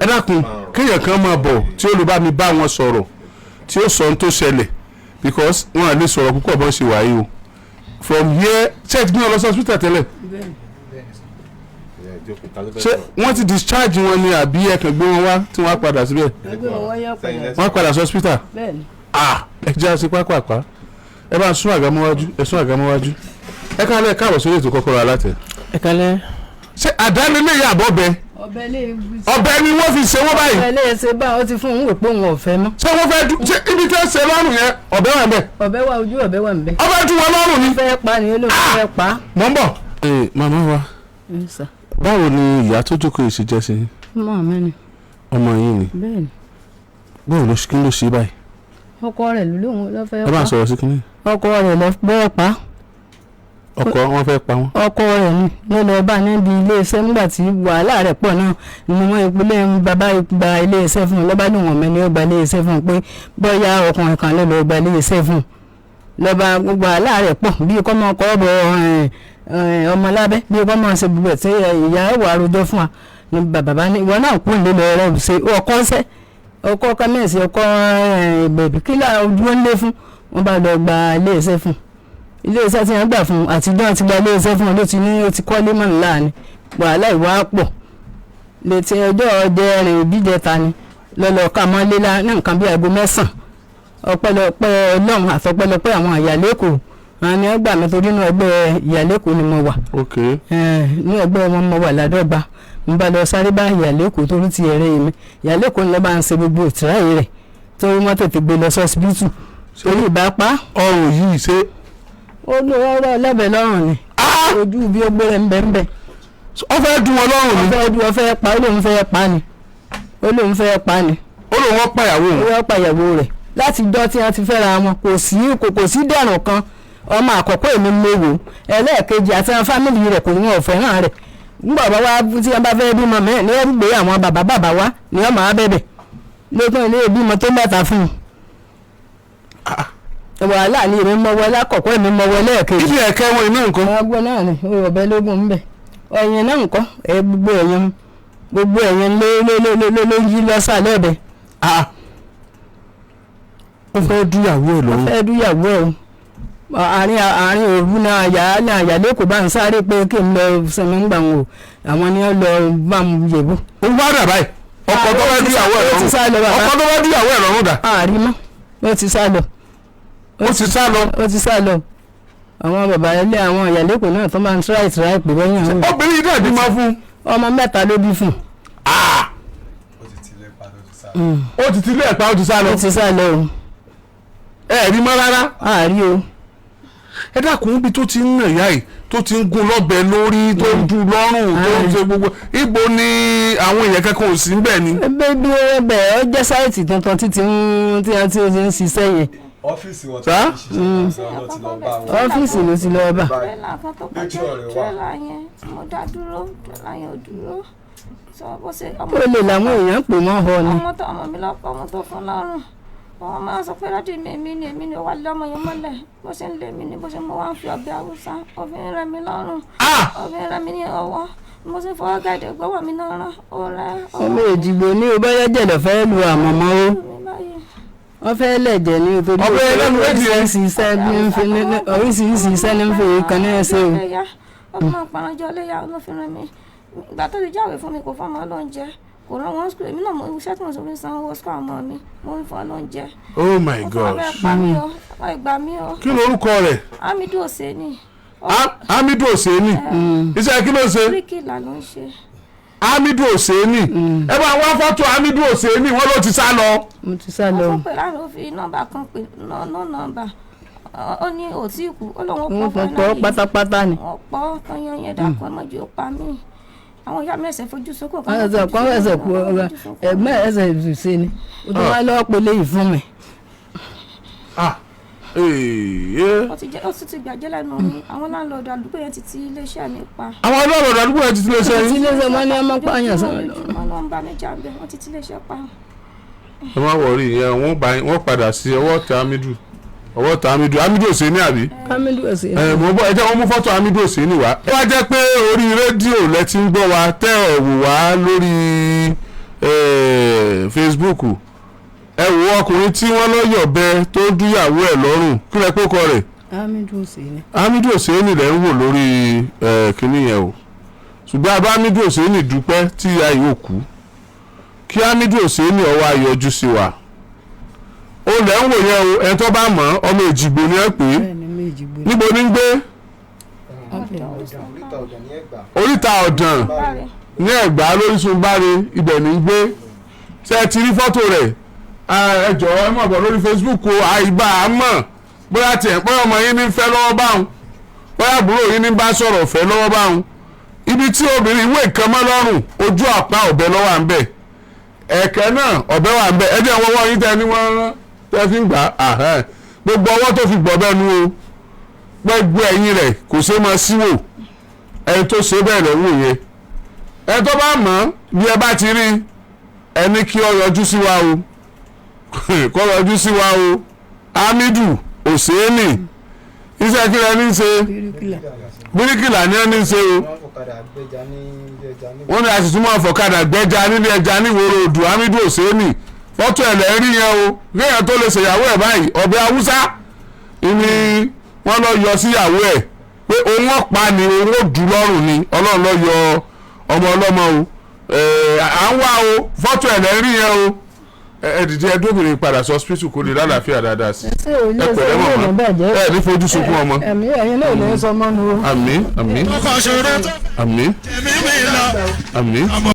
ẹ dákun kéèyàn kan máa bọ̀ tí olùbá mi bá wọn sọ̀rọ̀ tí ó sọ ohun tó ṣẹlẹ̀ because wọn à lè sọ̀rọ̀ púpọ̀ bọ́n ṣe wáyé o from here church gbé wọn lọ sí hospital tẹ́lẹ̀ ṣé wọ́n ti discharge wọn ni àbí ẹ̀kan gbé wọn wá tí wọ́n á padà síbẹ̀ wọ́n á padà sí hospital ẹ jẹ́ àti pápápá ẹ bá sún àgámọ́wájú ẹ sún àgámọ́wájú ẹ kálẹ̀ káàbọ̀ sórí ètò Kọ́kọ́rọ́ Alátẹ. ẹ kálẹ̀. ṣé àdáni lè yà bọ́ bẹ́ẹ̀ ọbẹ̀ ni wọ́n fi ṣe wọ́n báyìí. ọbẹ̀ lè ṣe bá ọ ti fún un wò pé òun ò fẹ́ mọ́. ṣé wọ́n fẹ́ ṣe ibi tí wọ́n ṣe lọ́rùn yẹn ọbẹ̀ wà ńbẹ̀. ọbẹ̀ wà ojú ọbẹ̀ wà ńbẹ̀. ọbẹ̀ tún wọn lọ́rùn ni. fẹ́ pa ni olóògùn fẹ́ pa. mọ̀ ń bọ̀. màmá wa báwo ni ìyá tó jókòó yìí ṣe jẹ́ sí yín. ọmọ mi ni. ọmọ yín ni. bẹ́ẹ̀ni. báwo ló kí ló ṣe báyìí. ọkọ rẹ̀ lóhùn ló fẹ́ pa. ẹ bá sọ̀rọ̀ sí kínní. ọkọ rẹ̀ lọ bẹ́ẹ̀ pa. ọkọ wọn fẹ́ pa wọn. ọkọ rẹ̀ ni ló lọ bá níbi iléeṣẹ́ nígbà tí wàhálà rẹ̀ pọ̀ náà ni wọ́n ìpínlẹ̀ bàbá gba iléeṣẹ́ fún un lọ́ba ní wọn mẹ́ni ó gba iléeṣẹ́ fún un pé bóyá ọkùnrin kan ló lọ gba iléeṣẹ́ fún un lọ́ba wàhálà rẹ̀ pọ̀ bí kò mọ̀ kọ́ bọ̀ ọmọlábẹ́ bí kò mọ̀ ṣe gbogbo ẹ̀ tí ìyá ẹ̀wà àròjọ fún wa ni bàbá ní ìwọ náà kú nílò rẹ̀ ṣe ọkọ kọ́mẹ́sì ọkọ ìbẹ̀bí kílà ojú ó ń lé fún wọn bá lọ gba iléeṣẹ́ fún un iléeṣẹ́ tí wọ́n gbà fún un àtijọ́ ti gba iléeṣẹ́ fún un ló ti ní ó ti kọ́lé mọ́ ńlá ni wàhálà ìwà pọ̀ létí ọjọ́ ọdẹ rìn ìbíjẹta ni lọ́lọ́ ká mọ́ léla ní nǹkan bí aago 9 ọpẹ́lọpẹ́ ọlọ́run àtọpẹ́lọpẹ́ àwọn ìyàlẹ́kọ̀ọ́ àwọn ni wọ́n gbà mí torí inú ẹgbẹ́ ìyàlẹ́kọ̀ọ́ ni mo wà ní ẹgbẹ́ wọn mo wà ládọ́gba mo bá lọ sáré bá ìyàlẹ́kọ̀ọ́ torí ti ẹ̀rẹ́ mi ìyàlẹ́kọ̀ọ́ ni lọ́ bá ń ṣe gbogbo ìtìráyè rẹ̀ torí wọ́n tètè gbé lọ sọ́sibítù torí ìbápá ọrùn yìí ṣe ó lọ ọ̀rọ̀ lẹ́bẹ̀ẹ́ lọ́rùn ni ojú bí ó gbére ńbẹ́ńbẹ́. ó fẹ́ dùn wọn lọ́rùn ni. ó fẹ́ pa ó lóun fẹ́ pa ni ó lóun fẹ́ pa ni. ó lóun wọ́n pàyàwó rẹ̀. ó wọ́n pàyàwó rẹ̀ láti jọ́ tí wọ́n ti fẹ́ra wọn kò sí dẹ̀rùn kan ọmọ àkọ́kọ́ èmi léwo ẹlẹ́ẹ̀kejì àti àwọn fámìlì rẹ̀ kò ní wọn ò fẹ́ràn rẹ̀ nígbà bá wá tí wọ́n bá fẹ́ bímọ mẹ́rin ní wọ́n gbé àwọn bàbá wá ní ọmọ abẹ́bẹ̀ lókun ilé ìbímọ tó mẹ́ta fún un wàhálà ni èmi mọ̀wọ́ lákọ̀ọ́kọ́ èmi mọ̀wọ́ lẹ́ẹ̀kejì. ibi ẹ̀kẹ́ wọn iná nǹkan. ọgbọ́n náà ni ọbẹ̀ lógún ńbẹ ọ̀yìn náà nǹkan gbogbo ẹ̀yìn ló yí lọ́sàlẹ̀ ọ̀bẹ. ó fẹ́ dúyàwó ẹ̀ lọ́wọ́. ó fẹ́ dúyàwó ẹ̀ o àárín òru náà àyàlẹ́ kò bá ń sáré pé kí n lọ sinmi ńgbà wọn o àwọn ni wọ́n lọ bá ń yẹ̀bù. ó wá dà báyìí ọkọ tó fẹ́ dúyàwó ẹ̀ lọ́rùn dà. àárín mọ́ ó ti sá lọ. ó ti sá lọ àwọn bàbá ilé àwọn ìyàlẹ́kọ̀ọ́ náà tó máa ń tíráì pé wọ́n yàn án. obìnrin náà bí máa fún. ọmọ 3 ló bí fún. ó ti tilé ẹ̀pá ó ti sá lọ. ó ti sá lọ o. ẹ rí mọ́ rárá. àárí o. ẹ dákun ibi tó ti ń nà ìyá yìí tó ti ń gún lọ́bẹ lórí tó ń dùn lọ́rùn tó ń ṣe gbogbo ibo ni àwọn èèyàn kankan ò sí ń bẹ̀ ni. bí ẹbẹ̀ ọ jẹ́ sáìtì tuntun tí wọ́n ti ń ṣiṣẹ́ yẹn. ọ́fíìsì wọn ti ṣiṣẹ́ ló ti lọ bá wọn. ọ́fíìsì ló ti lọ bá. tírélà kan tó kọjá tírélà yẹn mo dá dúró tírélà yẹn ò dúró sọ bó ṣe. ó lè làwọn èèyàn pè mọ́ ọ ni. ọmọ mi lọ́pọ̀ ọmọ tó fún lọ́rùn wọn máa sọ pé láti èmi ni wà lọ́mọ yẹn mọ́lẹ̀ bó ṣe ń lé mi ni bó ṣe mo wá ń fi ọbẹ̀ haúsá òfin rẹ mi lọ́rùn òfin rẹ mi ní ọwọ́ mo ṣe fọwọ́ gàdé gbọ́wọ́ mi náà rán ọ̀rẹ́. ọmọ ìdìbò ní o bọ́yá jẹ̀lọ̀ fẹ́ lu àmọ̀mọ́ o wọ́n fẹ́ lẹ̀jẹ̀ ní o torí oríṣiríṣi iṣẹ́ ní ń fi kan ní ẹsẹ̀ o. ọmọ àpàrànjọ léyà olófinrin mi ìgbà tó ti jáwèé fún mi kò fọmọ lóúnjẹ kò rán wọn skul èmi náà mo iṣẹ́ tí mo sọ fún sanwó skul ọmọ mi mo ń fọ lóúnjẹ. Oh my gosh. ìgbà mi o. kí lorúkọ rẹ̀. Hamidu Oseni. Hamidu Oseni iṣẹ́ kí ló ṣe. bíríkìlà ló ń ṣe. Hamidu Oseni ẹ bá wá fọ́tò Hamidu Oseni wọ́n ló ti sá lọ. mo ti sá lọ. wọ́n pè láàrin òfin nọ́mbà kan pé nọ́mbà ó ní òtí ìkú ó lóun pọ̀ pátápátá ni. wọ́n pọ̀ tọ́yán yẹn dákun ọmọdé ó pa mí àwọn ìyá mi ẹsẹ̀ fojú sókò kan. ẹsẹ̀ kọ́ ẹsẹ̀ kú ẹgbẹ́ ẹsẹ̀ ìṣe ni o tún wá lọ́ọ́ pọ̀ léyìí fún mi. ó sì ti gbàjẹ́ lẹ́nu mi àwọn láńlọ́ọ̀dù àdúgbò yẹn ti ti iléeṣẹ́ mi pa. àwọn láńlọ́ọ̀dù àdúgbò yẹn ti ti iléeṣẹ́ yìí. ti iléeṣẹ́ wọn ní ọmọ pààyàn sọ̀rọ̀ lọ. wọn lọ ń bá mi jà bẹ́ẹ̀ wọ́n ti iléeṣẹ́ pa. ẹ má wọrí ìyẹn wọ́n padà sí ọwọ́ tẹ Hamidu Oseni àbí. Hamidu Oseni. mo bọ ẹ jẹ́ wọ́n mú fọ́tò Hamidu Oseni wá. ó wá jẹ́ pé orí rédíò lẹ ti ń gbọ́ wa tẹ́ ẹ̀ wò wá lórí Facebook ẹ wo ọkùnrin tí wọ́n lọ yọ̀bẹ tó dúyàwó ẹ̀ lọ́rùn kí lẹ kó kọ rẹ̀. Hamidu Hosseini lẹ́ ń wò lórí kinní yẹn o ṣùgbọ́n abá Hamidu Hosseini dúpẹ́ tí ìyá yìí ò kú kí Hamidu Hosseini ó wá yọjú sí wa ó lẹ́ ń wò yẹn o ẹ̀ tó bá mọ̀ ọmọ Èjìgbò ni ẹ pè é níbo ní ń gbé Oríta Ọ̀dàn ní Ẹ̀gbá lórísun báre ibẹ̀ ní ń gbé ṣe ti rí fọ́tò rẹ̀ ẹ jọ̀ọ́ ẹ mọ̀ bọ̀ lórí Facebook o àìbá a mọ̀ bóyá tiẹ̀ pé ọmọ yín ní fẹ́ lọ́wọ́ báwọn bóyá àbúrò yín ní bá sọ̀rọ̀ fẹ́ lọ́wọ́ báwọn ibi tí obìnrin ìwé nǹkan mọ́ lọ́rùn ojú àpá ọ̀bẹ lọ́wọ́ à ń bẹ̀ ẹ̀kẹ́ náà ọ̀bẹ wà ń bẹ̀ ẹ jẹ́ ọwọ́ yín tẹ́ ní wọ́n rán tẹ́ fi ń gbà gbogbo ọwọ́ tó fi gbọ̀bẹ́ nu o gbogbo ẹ̀yìn rẹ̀ kò ṣe máa síwò ẹni tó ṣe bẹ́ẹ̀ lẹ́ wò yẹn ẹni tó bá mọ̀ bí ẹ bá ti rí ẹni kí ọ yọjú sí wa o kọ́ yọjú sí wa o Hamidu Hosseini iṣẹ́ kí lẹ ní ṣe bíríkìlà ní ẹni ṣe o wọ́n ní àṣìṣúmọ̀ àfọ̀kadà gbẹ́ja nílé ẹja níwòrò odò Hamidu Hosseini fọ́tò ẹ̀ lẹ́ rí yẹn o kéèyàn tó lè ṣèyàwó ẹ̀ báyìí ọ̀bẹ Haúsá ni wọ́n lọ yọ síyàwó ẹ̀ pé òun ọ̀pá ni òun ò dùn lọ́rùn ni Ọlọ́run lọ yọ ọmọ ọlọ́mọ o à ń wá o fọ́tò ẹ̀ lẹ́ rí yẹn o ẹdìdí ẹdóbìnrin padà sọ hospital kò lè lálàáfíà dáadáa sí ẹ pẹ̀lẹ́ mọ̀mọ́ ẹ ní fojú sunkún ọmọ. ẹ̀mí ẹ̀yin náà lè sọ mọ́nu o. àmín àmín àmín àmín.